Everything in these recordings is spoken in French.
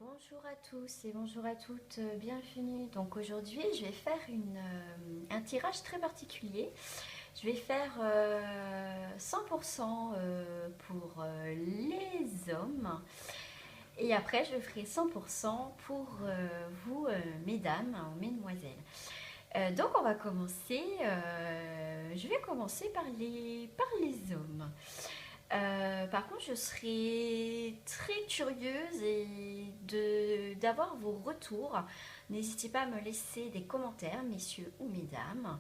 Bonjour à tous et bonjour à toutes, bienvenue. Donc aujourd'hui je vais faire un tirage très particulier. Je vais faire 100% pour les hommes et après je ferai 100% pour vous, mesdames ou mesdemoiselles. Donc on va commencer, je vais commencer par les hommes. Par contre, je serais très curieuse d'avoir vos retours. N'hésitez pas à me laisser des commentaires, messieurs ou mesdames,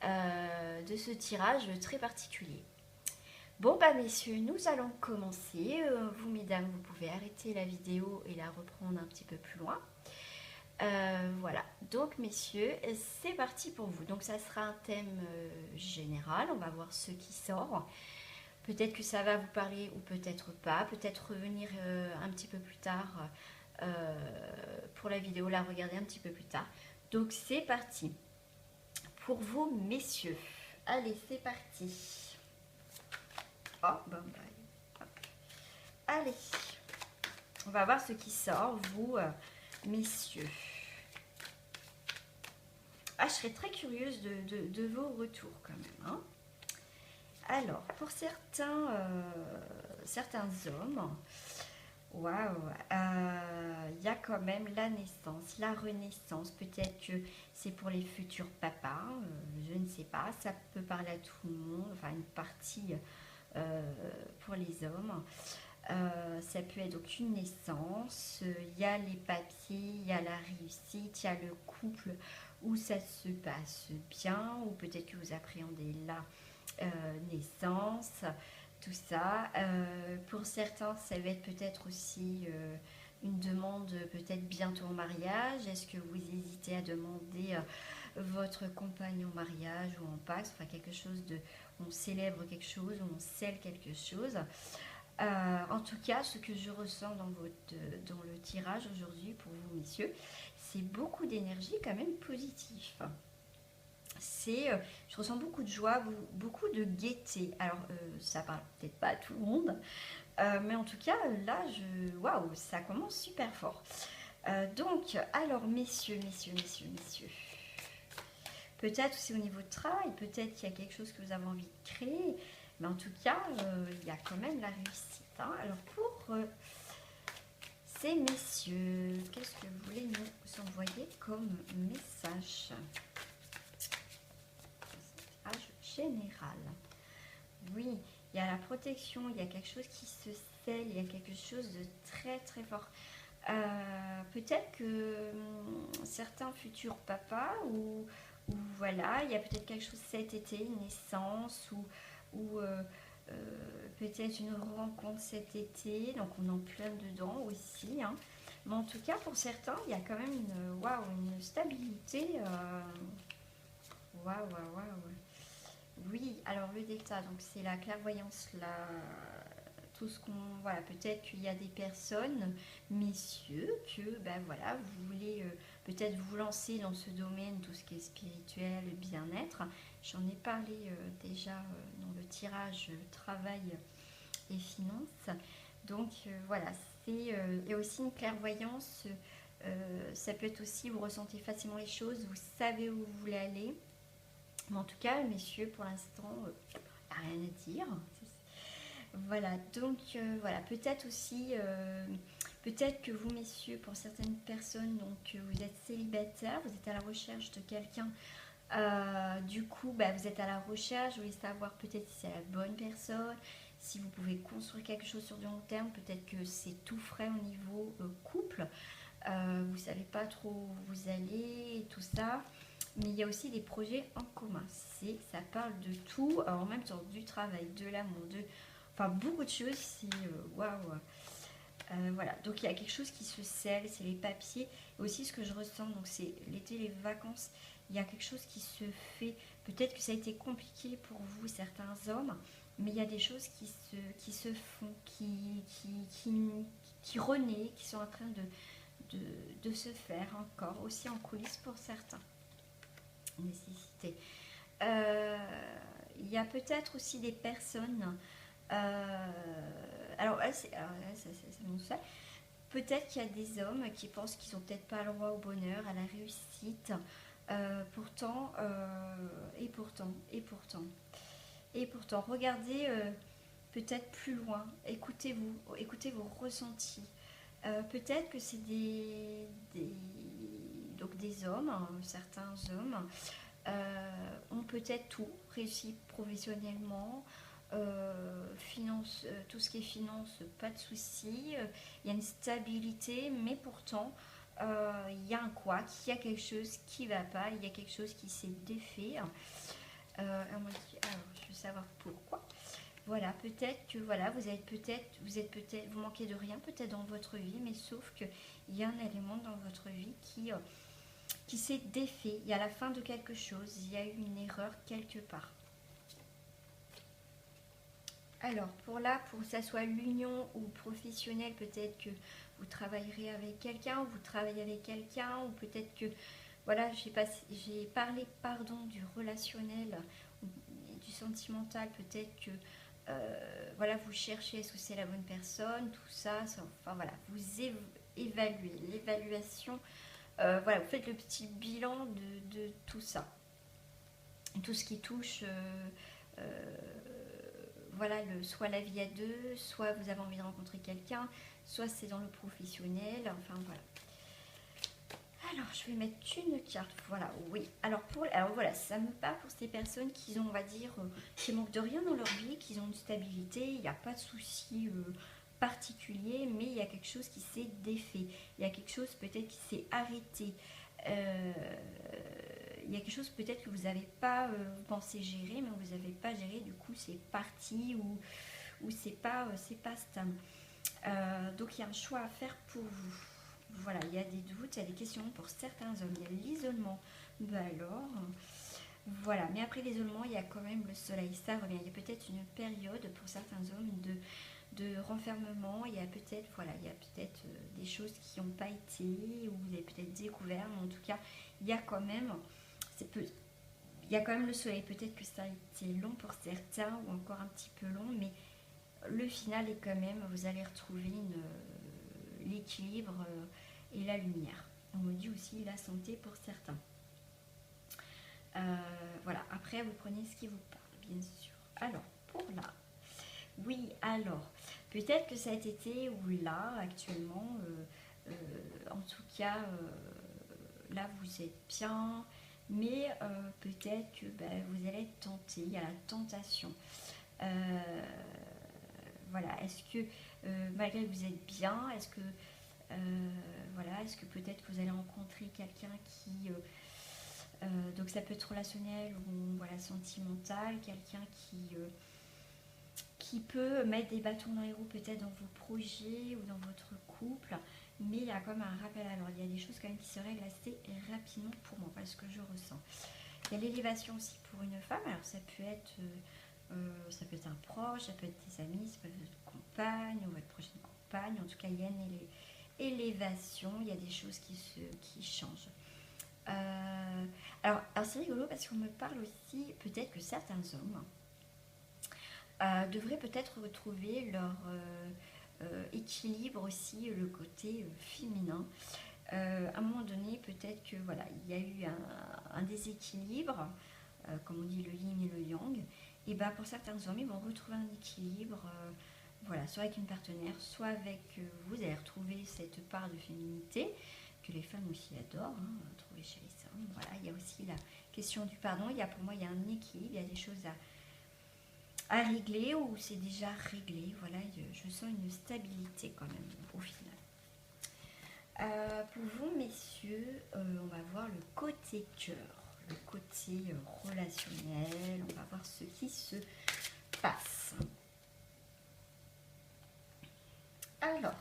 de ce tirage très particulier. Bon, bah messieurs, nous allons commencer. Vous, mesdames, vous pouvez arrêter la vidéo et la reprendre un petit peu plus loin. Voilà, donc messieurs, c'est parti pour vous. Donc ça sera un thème général, on va voir ce qui sort. Peut-être que ça va vous parler ou peut-être pas. Peut-être revenir un petit peu plus tard pour la vidéo, la regarder un petit peu plus tard. Donc c'est parti. Pour vous, messieurs. Allez, c'est parti. Oh, bon, hop. Allez. On va voir ce qui sort, vous, messieurs. Ah, je serais très curieuse de vos retours quand même. Hein. Alors, pour certains hommes, waouh, il y a quand même la naissance, la renaissance. Peut-être que c'est pour les futurs papas, je ne sais pas. Ça peut parler à tout le monde, enfin une partie pour les hommes. Ça peut être donc une naissance, il y a les papiers, il y a la réussite, il y a le couple où ça se passe bien, ou peut-être que vous appréhendez la naissance, tout ça. Pour certains, ça va être peut-être aussi une demande peut-être bientôt en mariage. Est-ce que vous hésitez à demander votre compagne en mariage ou en Pax, enfin quelque chose de, on célèbre quelque chose, on scelle quelque chose. En tout cas, ce que je ressens dans le tirage aujourd'hui pour vous, messieurs, c'est beaucoup d'énergie quand même positive. Je ressens beaucoup de joie, beaucoup de gaieté. Alors, ça parle peut-être pas à tout le monde, mais en tout cas, là, waouh, ça commence super fort. Donc, alors, messieurs. Peut-être aussi au niveau de travail, peut-être qu'il y a quelque chose que vous avez envie de créer, mais en tout cas, il y a quand même la réussite. Hein. Alors, pour ces messieurs, qu'est-ce que vous voulez nous envoyer comme message général? Oui, il y a la protection, il y a quelque chose qui se scelle, il y a quelque chose de très très fort. Peut-être que certains futurs papas ou voilà, il y a peut-être quelque chose cet été, une naissance ou peut-être une rencontre cet été, donc on est en plein dedans aussi. Hein. Mais en tout cas, pour certains, il y a quand même une stabilité. Waouh. Oui, alors le delta, donc c'est la clairvoyance, tout ce qu'on... Voilà, peut-être qu'il y a des personnes, messieurs, que ben voilà, vous voulez peut-être vous lancer dans ce domaine, tout ce qui est spirituel, bien-être. J'en ai parlé déjà dans le tirage travail et finances. Donc voilà, il y a aussi une clairvoyance. Ça peut être aussi, vous ressentez facilement les choses, vous savez où vous voulez aller. Mais en tout cas, messieurs, pour l'instant, rien à dire. Voilà, donc voilà, peut-être aussi, peut-être que vous, messieurs, pour certaines personnes, donc vous êtes célibataire, vous êtes à la recherche de quelqu'un. Du coup, bah, vous êtes à la recherche, vous voulez savoir peut-être si c'est la bonne personne, si vous pouvez construire quelque chose sur du long terme, peut-être que c'est tout frais au niveau couple. Vous ne savez pas trop où vous allez et tout ça. Mais il y a aussi des projets en commun. Ça parle de tout, en même temps du travail, de l'amour, enfin beaucoup de choses. Waouh. Voilà, donc il y a quelque chose qui se scelle, c'est les papiers. Et aussi ce que je ressens, donc c'est l'été, les vacances, il y a quelque chose qui se fait. Peut-être que ça a été compliqué pour vous, certains hommes, mais il y a des choses qui se font, qui renaissent, qui sont en train de se faire encore, aussi en coulisses pour certains. Nécessité. Il y a peut-être aussi des personnes. Alors, ça m'en fait. Peut-être qu'il y a des hommes qui pensent qu'ils n'ont peut-être pas le droit au bonheur, à la réussite. Pourtant, et pourtant, et pourtant, et pourtant, regardez peut-être plus loin. Écoutez-vous, écoutez vos ressentis. Peut-être que c'est donc des hommes, hein, certains hommes, ont peut-être tout réussi professionnellement, finance, tout ce qui est finance, pas de souci, il y a une stabilité, mais pourtant il y a un couac, il y a quelque chose qui va pas, il y a quelque chose qui s'est défait. Alors, je veux savoir pourquoi. Voilà, peut-être que voilà, vous manquez de rien peut-être dans votre vie, mais sauf que il y a un élément dans votre vie qui s'est défait. Il y a la fin de quelque chose, il y a eu une erreur quelque part. Alors, pour que ça soit l'union ou professionnel, peut-être que vous travaillerez avec quelqu'un, ou vous travaillez avec quelqu'un, ou peut-être que, voilà, j'ai parlé, pardon, du relationnel, du sentimental, peut-être que, voilà, vous cherchez, est-ce que c'est la bonne personne, tout ça, enfin voilà, vous évaluez, l'évaluation, voilà, vous faites le petit bilan de tout ça, tout ce qui touche... voilà, soit la vie à deux, soit vous avez envie de rencontrer quelqu'un, soit c'est dans le professionnel, enfin voilà. Alors, je vais mettre une carte, voilà, oui. Alors voilà, ça me parle pour ces personnes qui ont, on va dire, qui manquent de rien dans leur vie, qui ont une stabilité, il n'y a pas de souci particulier, mais il y a quelque chose qui s'est défait, il y a quelque chose peut-être qui s'est arrêté. Il y a quelque chose peut-être que vous n'avez pas pensé gérer, mais vous n'avez pas géré, du coup c'est parti ou c'est pas stable. Donc il y a un choix à faire pour vous. Voilà, il y a des doutes, il y a des questions pour certains hommes. Il y a l'isolement. Ben alors, voilà. Mais après l'isolement, il y a quand même le soleil. Ça revient. Il y a peut-être une période pour certains hommes de renfermement. Il y a peut-être des choses qui n'ont pas été, ou vous avez peut-être découvert. Mais en tout cas, il y a quand même, il y a quand même le soleil. Peut-être que ça a été long pour certains, ou encore un petit peu long, mais le final est quand même, vous allez retrouver l'équilibre et la lumière. On me dit aussi la santé pour certains. Voilà, après vous prenez ce qui vous parle, bien sûr. Alors, pour là, oui, alors, peut-être que ça a été ou là, actuellement, en tout cas, là vous êtes bien, mais peut-être que vous allez être tenté, il y a la tentation. Voilà, est-ce que malgré que vous êtes bien, est-ce que est-ce que peut-être que vous allez rencontrer quelqu'un qui donc ça peut être relationnel ou voilà sentimental, quelqu'un qui peut mettre des bâtons dans les roues peut-être dans vos projets ou dans votre couple, mais il y a comme un rappel à l'ordre, il y a des choses quand même qui se règlent assez rapidement pour moi, parce que je ressens. Il y a l'élévation aussi pour une femme, alors ça peut être un proche, ça peut être des amis, ça peut être votre compagne ou votre prochaine compagne, en tout cas il y a une élévation, il y a des choses qui changent. Alors c'est rigolo parce qu'on me parle aussi peut-être que certains hommes devraient peut-être retrouver leur équilibre aussi, le côté féminin. À un moment donné, peut-être que voilà, il y a eu un déséquilibre, comme on dit le yin et le yang, et pour certains hommes, ils vont retrouver un équilibre, voilà, soit avec une partenaire, soit avec vous allez retrouver cette part de féminité que les femmes aussi adorent, trouver chez les hommes. Voilà, il y a aussi la question du pardon. Pour moi, il y a un équilibre, il y a des choses à régler ou c'est déjà réglé. Voilà, je sens une stabilité quand même au final. Pour vous, messieurs, on va voir le côté cœur, le côté relationnel. On va voir ce qui se passe. Alors,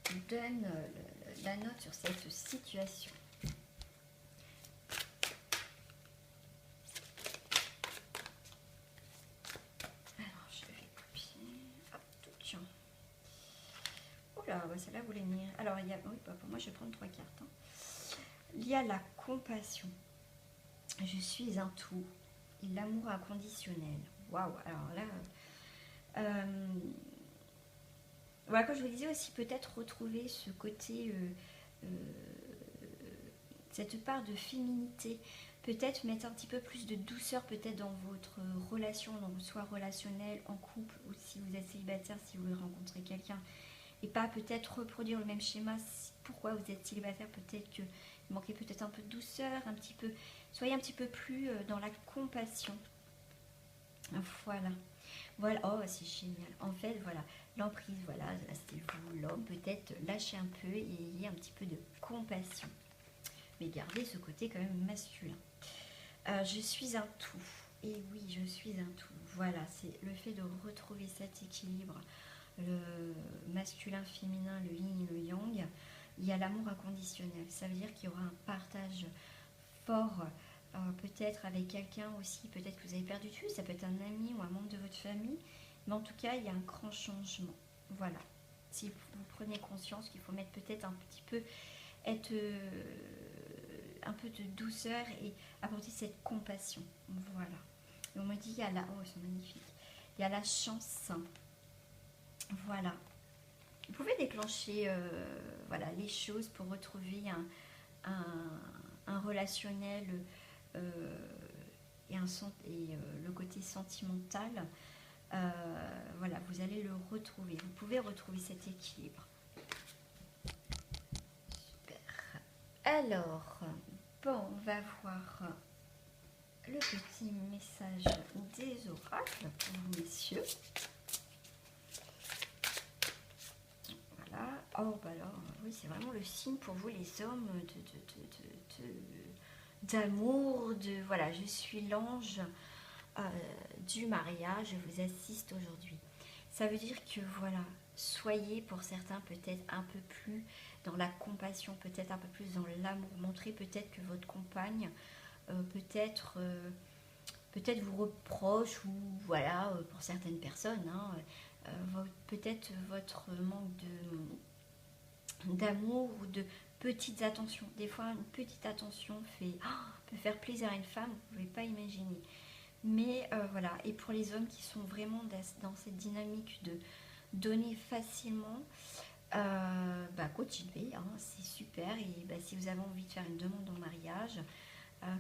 je donne la note sur cette situation. Alors, je vais copier. Hop, tout tient. Oula, celle-là voulait venir. Alors, il y a, oui, pour moi, je vais prendre 3 cartes. Il y a la compassion. Je suis un tout. Et l'amour inconditionnel. Waouh, alors là, Voilà, comme je vous disais aussi, peut-être retrouver ce côté, cette part de féminité, peut-être mettre un petit peu plus de douceur peut-être dans votre relation, donc soit relationnelle, en couple, ou si vous êtes célibataire, si vous voulez rencontrer quelqu'un, et pas peut-être reproduire le même schéma. Pourquoi vous êtes célibataire, peut-être que vous manquez peut-être un peu de douceur, un petit peu, soyez un petit peu plus dans la compassion. Voilà. Voilà, oh c'est génial. En fait, voilà, l'emprise, voilà, là c'est vous, l'homme, peut-être lâchez un peu et ayez un petit peu de compassion. Mais gardez ce côté quand même masculin. Je suis un tout. Et oui, je suis un tout. Voilà, c'est le fait de retrouver cet équilibre, le masculin, féminin, le yin et le yang. Il y a l'amour inconditionnel. Ça veut dire qu'il y aura un partage fort, peut-être avec quelqu'un aussi, peut-être que vous avez perdu de vue, ça peut être un ami ou un membre de votre famille, mais en tout cas, il y a un grand changement. Voilà. Si vous prenez conscience qu'il faut mettre peut-être un petit peu, être un peu de douceur et apporter cette compassion. Voilà. Et on me dit, il y a la... Oh, c'est magnifique. Il y a la chance. Voilà. Vous pouvez déclencher voilà, les choses pour retrouver un relationnel et le côté sentimental. Voilà, vous allez le retrouver. Vous pouvez retrouver cet équilibre. Super. Alors, bon, on va voir le petit message des oracles pour vous, messieurs. Voilà. Oh, bah alors, oui, c'est vraiment le signe pour vous, les hommes, d'amour, de voilà, je suis l'ange du mariage, je vous assiste aujourd'hui. Ça veut dire que voilà, soyez pour certains peut-être un peu plus dans la compassion, peut-être un peu plus dans l'amour. Montrez peut-être que votre compagne peut-être vous reproche, ou voilà, pour certaines personnes, hein, peut-être votre manque d'amour ou de petites attentions. Des fois, une petite attention peut faire plaisir à une femme, vous ne pouvez pas imaginer. Mais voilà, et pour les hommes qui sont vraiment dans cette dynamique de donner facilement, continuez, hein, c'est super. Et si vous avez envie de faire une demande en mariage,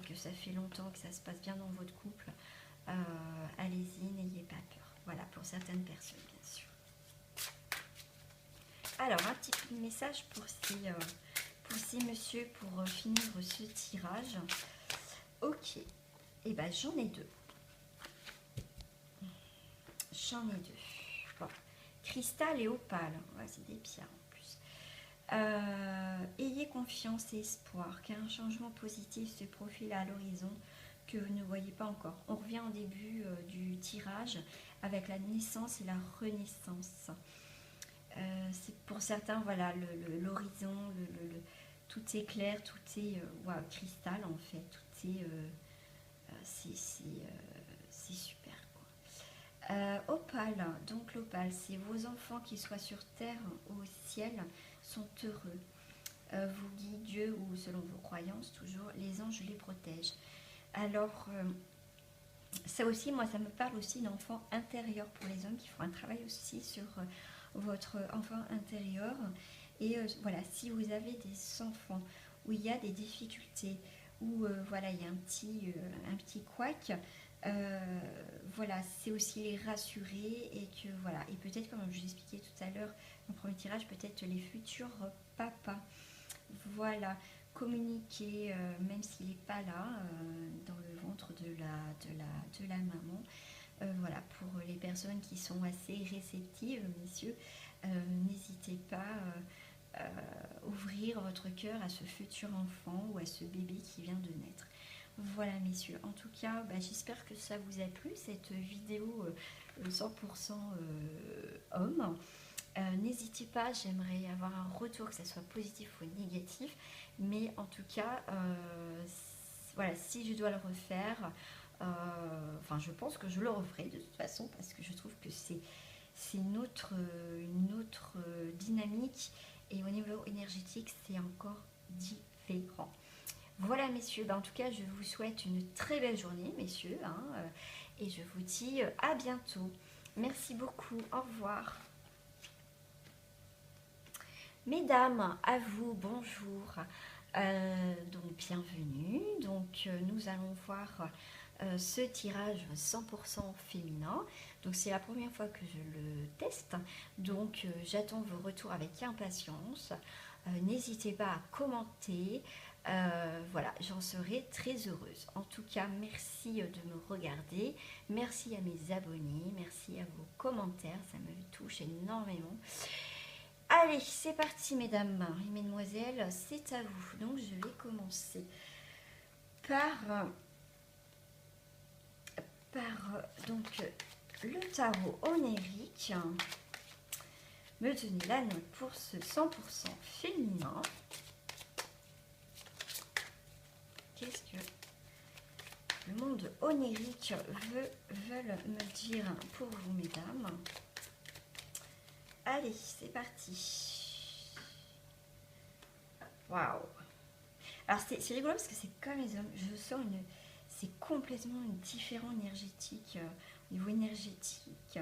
que ça fait longtemps que ça se passe bien dans votre couple, allez-y, n'ayez pas peur. Voilà, pour certaines personnes, bien sûr. Alors, un petit message pour ces messieurs pour finir ce tirage. Ok, et j'en ai deux. J'en ai deux. Bon. Cristal et opale. Ouais, c'est des pierres en plus. Ayez confiance et espoir qu'un changement positif se profile à l'horizon que vous ne voyez pas encore. On revient au début du tirage avec la naissance et la renaissance. C'est pour certains, voilà, l'horizon, tout est clair, tout est cristal en fait. Tout est... c'est super. Opale, donc l'opale, c'est vos enfants qui soient sur terre ou au ciel sont heureux. Vous guide Dieu ou selon vos croyances, toujours, les anges les protègent. Alors, ça aussi, moi, ça me parle aussi d'enfants intérieurs pour les hommes qui font un travail aussi sur votre enfant intérieur. Et voilà, si vous avez des enfants où il y a des difficultés, où voilà, il y a un petit couac, voilà, c'est aussi les rassurer et que voilà, et peut-être comme je vous expliquais tout à l'heure dans le premier tirage, peut-être les futurs papas, voilà, communiquer même s'il n'est pas là dans le ventre de la maman. Voilà, pour les personnes qui sont assez réceptives, messieurs, n'hésitez pas à ouvrir votre cœur à ce futur enfant ou à ce bébé qui vient de naître. Voilà, messieurs, en tout cas, j'espère que ça vous a plu, cette vidéo 100% homme. N'hésitez pas, j'aimerais avoir un retour, que ce soit positif ou négatif, mais en tout cas, voilà, si je dois le refaire, je pense que je le referai de toute façon, parce que je trouve que c'est une autre dynamique, et au niveau énergétique, c'est encore différent. Voilà, messieurs, en tout cas, je vous souhaite une très belle journée, messieurs, hein, et je vous dis à bientôt. Merci beaucoup. Au revoir. Mesdames, à vous, bonjour. Donc, bienvenue. Donc, nous allons voir ce tirage 100% féminin. Donc, c'est la première fois que je le teste. Donc, j'attends vos retours avec impatience. N'hésitez pas à commenter. Voilà, j'en serai très heureuse. En tout cas, merci de me regarder. Merci à mes abonnés. Merci à vos commentaires. Ça me touche énormément. Allez, c'est parti, mesdames et mesdemoiselles. C'est à vous. Donc, je vais commencer par donc, le tarot onirique. Me donner la note pour ce 100% féminin. Qu'est-ce que le monde onirique veulent me dire pour vous, mesdames? Allez, c'est parti. Waouh. Alors, c'est rigolo parce que c'est comme les hommes. Je sens c'est complètement différent énergétique, au niveau énergétique.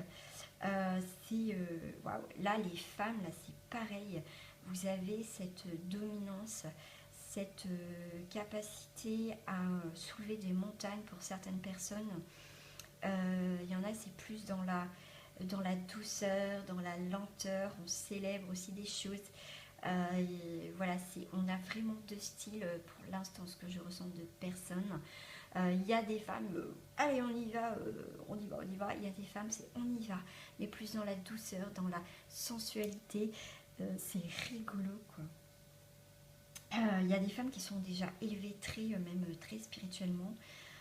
Waouh. Là, les femmes, là, c'est pareil. Vous avez cette dominance, cette capacité à soulever des montagnes pour certaines personnes. Il y en a, c'est plus dans la douceur, dans la lenteur. On célèbre aussi des choses. Voilà, on a vraiment deux styles pour l'instant, ce que je ressens de personnes. Il y a des femmes, allez, on y va, on y va, on y va. Il y a des femmes, c'est on y va, mais plus dans la douceur, dans la sensualité. C'est rigolo, quoi. Il y a des femmes qui sont déjà élevées même très spirituellement,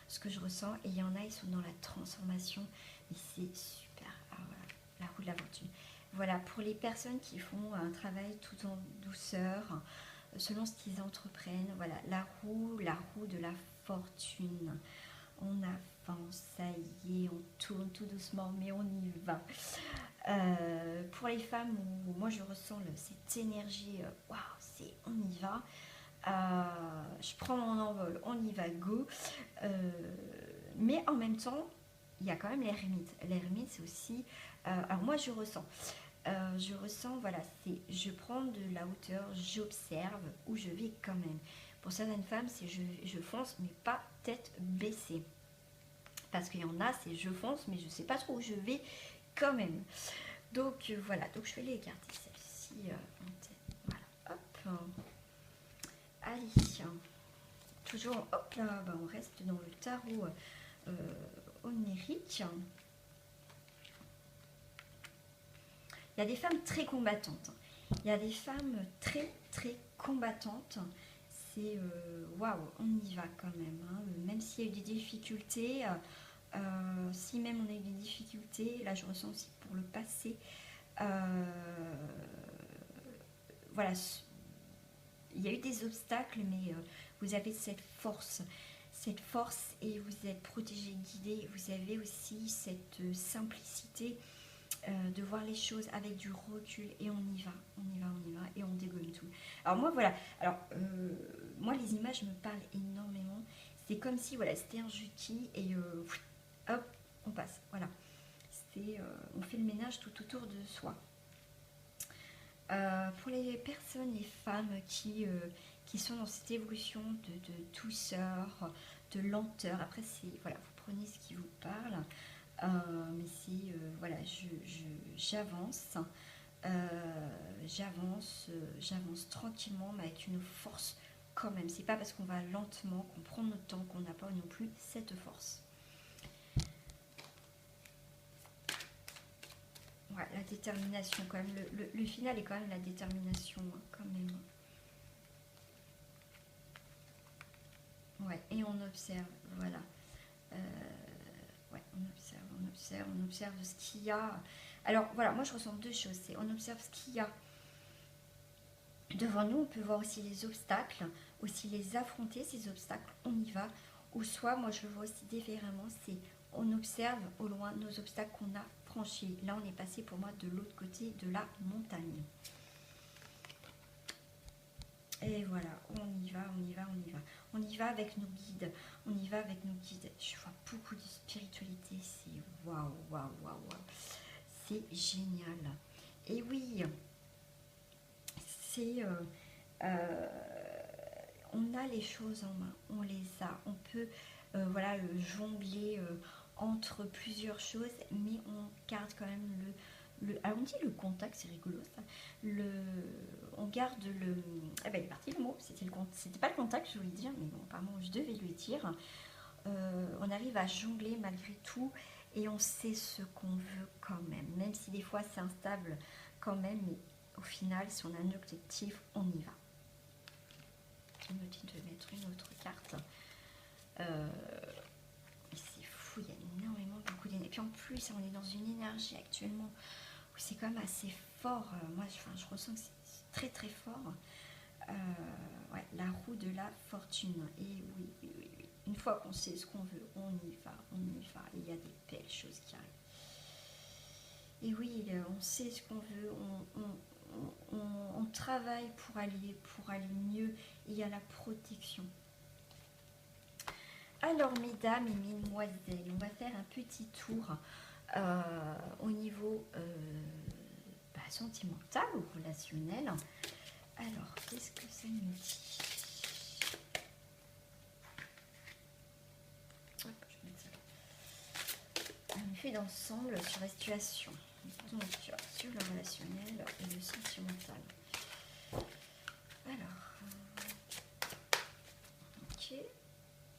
ce que je ressens, et il y en a, ils sont dans la transformation, et c'est super. Ah, voilà, la roue de la fortune. Voilà, pour les personnes qui font un travail tout en douceur, selon ce qu'ils entreprennent, voilà, la roue de la fortune. On avance, ça y est, on tourne tout doucement, mais on y va. Pour les femmes, où moi je ressens cette énergie, waouh, c'est on y va. Je prends mon envol, on y va, go. Mais en même temps, il y a quand même l'ermite. L'ermite, c'est aussi... alors moi, je ressens, voilà, je prends de la hauteur, j'observe où je vais quand même. Pour certaines femmes, c'est je fonce, mais pas tête baissée. Parce qu'il y en a, c'est je fonce, mais je ne sais pas trop où je vais quand même. Donc voilà, donc je vais les écarter celle-ci en tête. Voilà, hop. Allez, toujours, hop là, on reste dans le tarot onirique. Il y a des femmes très combattantes. Il y a des femmes très combattantes. C'est waouh, on y va quand même. Hein. Même s'il y a eu des difficultés, si même on a eu des difficultés, là je ressens aussi pour le passé. Voilà, il y a eu des obstacles, mais vous avez cette force et vous êtes protégé, guidé. Vous avez aussi cette simplicité de voir les choses avec du recul, et on y va, et on dégomme tout. Alors moi voilà, moi les images me parlent énormément. C'est comme si voilà, c'était un juki et hop, on passe. Voilà, on fait le ménage tout autour de soi. Pour les personnes, les femmes qui sont dans cette évolution de douceur, de lenteur, après c'est voilà, vous prenez ce qui vous parle. Mais c'est voilà, j'avance, j'avance tranquillement, mais avec une force quand même. C'est pas parce qu'on va lentement, qu'on prend notre temps, qu'on n'a pas non plus cette force. Ouais, la détermination quand même. Le final est quand même la détermination, hein, quand même. Ouais, et on observe, voilà. Ouais, on observe ce qu'il y a. Alors voilà, moi je ressens deux choses. C'est on observe ce qu'il y a devant nous. On peut voir aussi les obstacles, aussi les affronter, ces obstacles. On y va. Ou soit, moi je le vois aussi différemment, c'est on observe au loin nos obstacles qu'on a franchis. Là, on est passé pour moi de l'autre côté de la montagne. Et voilà, on y va, on y va, on y va. On y va avec nos guides, on y va avec nos guides. Je vois beaucoup de spiritualité, c'est waouh, waouh, waouh, waouh. C'est génial. Et oui, c'est... on a les choses en main, on les a. On peut voilà, jongler entre plusieurs choses, mais on garde quand même alors on dit le contact, c'est rigolo ça. On garde le... Eh ben il est parti le mot, c'était pas le contact je voulais dire, mais bon apparemment je devais le dire. On arrive à jongler malgré tout et on sait ce qu'on veut quand même si des fois c'est instable quand même, mais au final si on a un objectif, on y va. Il me dit de mettre une autre carte. C'est fou, il y a énormément beaucoup d'énergie. Et puis en plus, on est dans une énergie actuellement où c'est quand même assez fort. Moi, je ressens que c'est très très fort. Ouais, la roue de la fortune. Et oui, oui, oui, oui. Une fois qu'on sait ce qu'on veut, on y va, on y va. Et il y a des belles choses qui arrivent. Et oui, on sait ce qu'on veut, on travaille pour aller mieux. Et il y a la protection. Alors, mesdames et mesdemoiselles, on va faire un petit tour au niveau sentimental ou relationnel. Alors, qu'est-ce que ça nous dit? Hop, je vais mettre ça là. Un effet d'ensemble sur la situation. Donc, sur le relationnel et le sentimental. Alors, ok.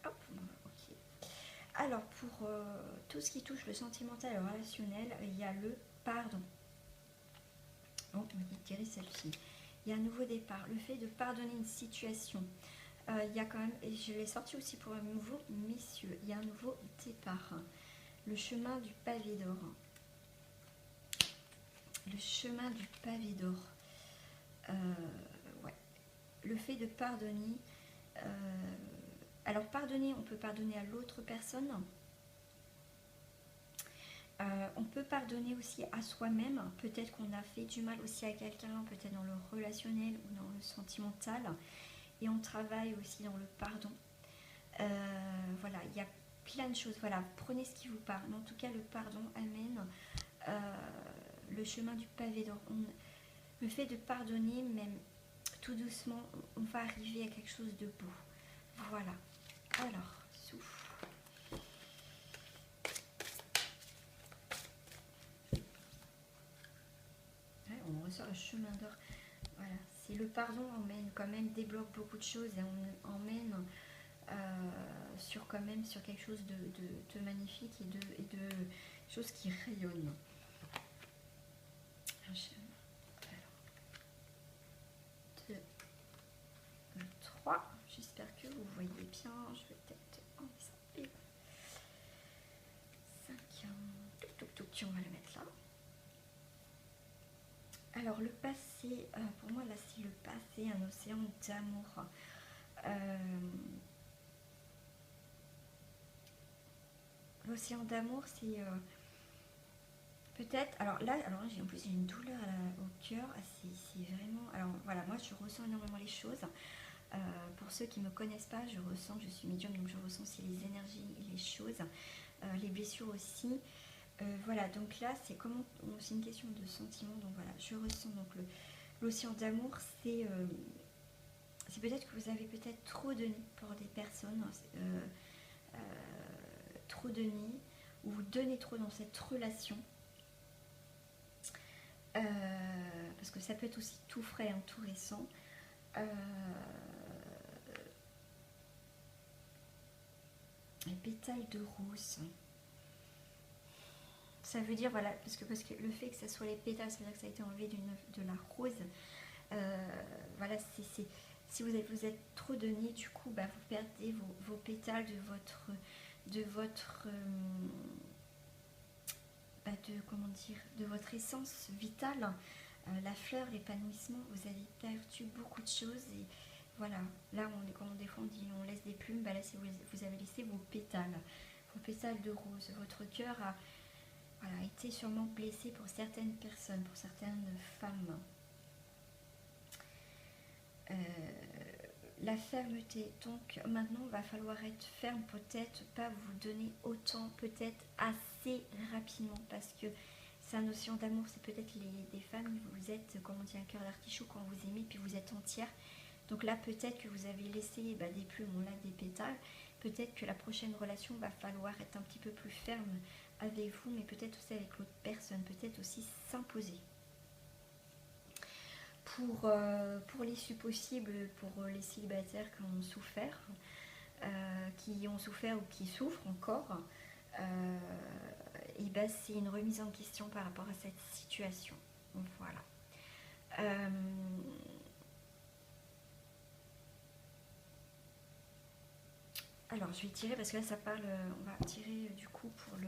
Hop, ok. Alors, pour tout ce qui touche le sentimental et le relationnel, il y a le pardon. Oh, on va tirer celle-ci. Il y a un nouveau départ. Le fait de pardonner une situation. Il y a quand même, et je l'ai sorti aussi pour un nouveau messieurs, il y a un nouveau départ. Le chemin du pavé d'or. Le chemin du pavé d'or. Ouais. Le fait de pardonner. Alors pardonner, on peut pardonner à l'autre personne. On peut pardonner aussi à soi-même. Peut-être qu'on a fait du mal aussi à quelqu'un, peut-être dans le relationnel ou dans le sentimental. Et on travaille aussi dans le pardon. Voilà, il y a plein de choses. Voilà, prenez ce qui vous parle. Mais en tout cas, le pardon amène le chemin du pavé d'or. Le fait de pardonner, même tout doucement, on va arriver à quelque chose de beau. Voilà. Alors, souffle. Ouais, on ressort le chemin d'or. Voilà, c'est le pardon emmène quand même, débloque beaucoup de choses et on emmène sur quand même sur quelque chose de magnifique et de choses qui rayonnent. Alors, 2, 3. J'espère que vous voyez bien. Je vais peut-être enlever ça. 5. On va le mettre là. Alors le passé, pour moi là c'est le passé, un océan d'amour. L'océan d'amour c'est peut-être, alors là en plus j'ai une douleur au cœur, c'est vraiment, alors voilà, moi je ressens énormément les choses. Pour ceux qui ne me connaissent pas, je suis médium donc je ressens aussi les énergies et les choses, les blessures aussi. Voilà, donc là c'est une question de sentiment, donc voilà, je ressens donc l'océan d'amour, c'est peut-être que vous avez peut-être trop donné pour des personnes, trop donné, ou vous donnez trop dans cette relation, parce que ça peut être aussi tout frais, hein, tout récent. Les pétales de rose. Ça veut dire, voilà, parce que le fait que ça soit les pétales, ça veut dire que ça a été enlevé de la rose. Voilà, si vous êtes trop donné, du coup, bah, vous perdez vos pétales de votre essence vitale, la fleur, l'épanouissement. Vous avez perdu beaucoup de choses et voilà. Là, des fois on dit on laisse des plumes, bah là, vous avez laissé vos pétales de rose. Votre cœur a été sûrement blessé pour certaines personnes, pour certaines femmes. Euh, la fermeté, donc maintenant il va falloir être ferme, peut-être pas vous donner autant, peut-être assez rapidement, parce que sa notion d'amour, c'est peut-être des femmes, vous êtes, comme on dit, un cœur d'artichaut quand vous aimez, puis vous êtes entière. Donc là, peut-être que vous avez laissé des plumes, on l'a des pétales. Peut-être que la prochaine relation va falloir être un petit peu plus ferme avec vous, mais peut-être aussi avec l'autre personne, peut-être aussi s'imposer. Pour l'issue possible, pour les célibataires qui ont souffert ou qui souffrent encore, et c'est une remise en question par rapport à cette situation. Voilà. Alors, je vais tirer parce que là, ça parle. On va tirer du coup pour le.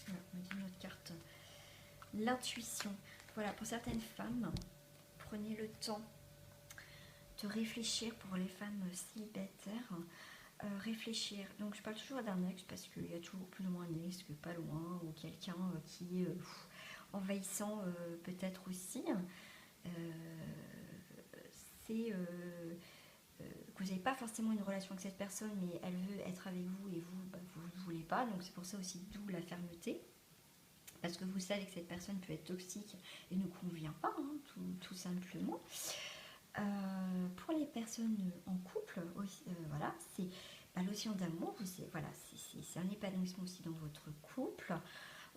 Voilà, on me dit notre carte. L'intuition. Voilà, pour certaines femmes, prenez le temps de réfléchir pour les femmes célibataires. Réfléchir. Donc, je parle toujours d'un ex parce qu'il y a toujours plus ou moins un ex que pas loin ou quelqu'un qui est envahissant, peut-être aussi. C'est que vous n'avez pas forcément une relation avec cette personne, mais elle veut être avec vous et vous, vous ne voulez pas. Donc c'est pour ça aussi d'où la fermeté. Parce que vous savez que cette personne peut être toxique et ne convient pas, hein, tout simplement. Pour les personnes en couple, aussi, voilà, c'est l'océan d'amour, voilà, c'est un épanouissement aussi dans votre couple,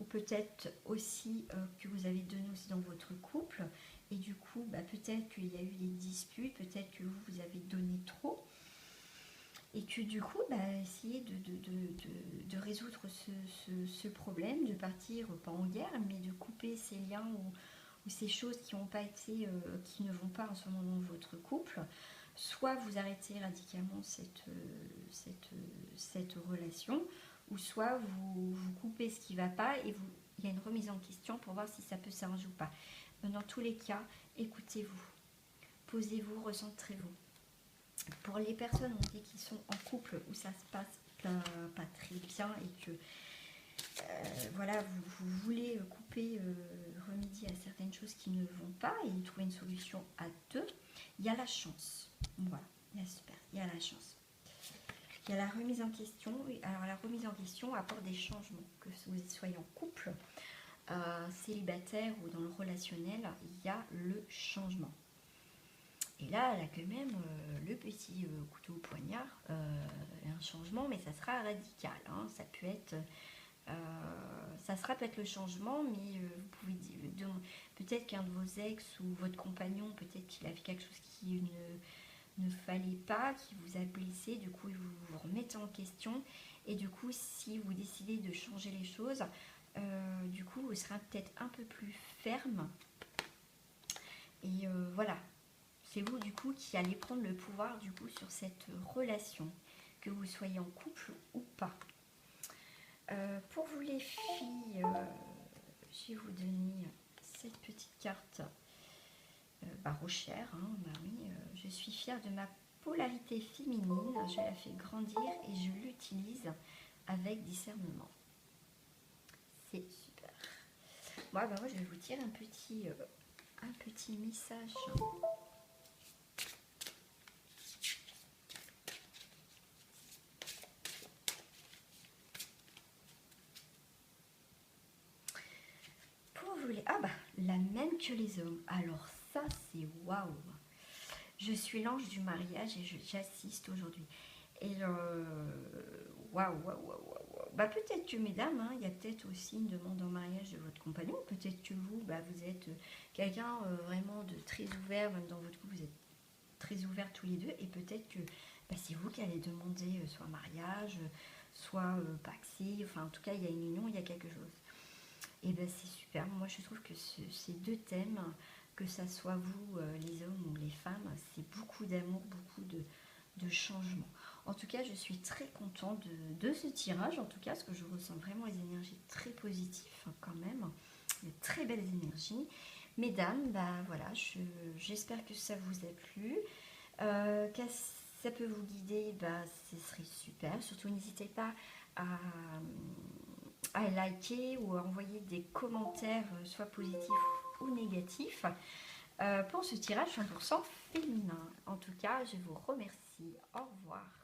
ou peut-être aussi que vous avez donné aussi dans votre couple, et du coup, peut-être qu'il y a eu des disputes, peut-être que vous avez donné trop, et que du coup, essayez de résoudre ce problème, de partir, pas en guerre, mais de couper ces liens ou ces choses qui n'ont pas été, qui ne vont pas en ce moment dans votre couple. Soit vous arrêtez radicalement cette relation, ou soit vous coupez ce qui ne va pas et il y a une remise en question pour voir si ça peut s'arranger ou pas. Dans tous les cas, écoutez-vous, posez-vous, recentrez-vous. Pour les personnes qui sont en couple où ça se passe pas très bien et que voilà, vous voulez couper, remédier à certaines choses qui ne vont pas et trouver une solution à deux, il y a la chance. Voilà, super, il y a la chance. Il y a la remise en question. Alors la remise en question apporte des changements, que vous soyez en couple, célibataire ou dans le relationnel, il y a le changement. Et là, elle a quand même le petit couteau au poignard, un changement, mais ça sera radical. Hein. Ça peut être, ça sera peut-être le changement, mais vous pouvez dire, peut-être qu'un de vos ex ou votre compagnon, peut-être qu'il a fait quelque chose qui ne fallait pas, qui vous a blessé, du coup vous vous remettez en question, et du coup si vous décidez de changer les choses, du coup vous serez peut-être un peu plus ferme, et voilà. C'est vous du coup qui allez prendre le pouvoir du coup sur cette relation, que vous soyez en couple ou pas. Pour vous les filles, je vais vous donner cette petite carte Rochère. Hein, oui, je suis fière de ma polarité féminine, je la fais grandir et je l'utilise avec discernement. C'est super. Moi, moi je vais vous dire un petit message. La même que les hommes. Alors ça, c'est waouh. Je suis l'ange du mariage et j'assiste aujourd'hui. Et waouh. Peut-être que mesdames, hein, il y a peut-être aussi une demande en mariage de votre compagnon. Peut-être que vous, vous êtes quelqu'un vraiment de très ouvert, même dans votre couple, vous êtes très ouverts tous les deux. Et peut-être que c'est vous qui allez demander soit mariage, soit paxé. Enfin, en tout cas, il y a une union, il y a quelque chose. Et c'est super. Moi, je trouve que ces deux thèmes, que ça soit vous, les hommes ou les femmes, c'est beaucoup d'amour, beaucoup de changement. En tout cas, je suis très contente de ce tirage, en tout cas, parce que je ressens vraiment les énergies très positives quand même, de très belles énergies. Mesdames, voilà, j'espère que ça vous a plu. Que ça peut vous guider, ce serait super. Surtout, n'hésitez pas à liker ou à envoyer des commentaires, soit positifs ou négatifs. pour ce tirage 100% féminin. En tout cas, je vous remercie. Au revoir.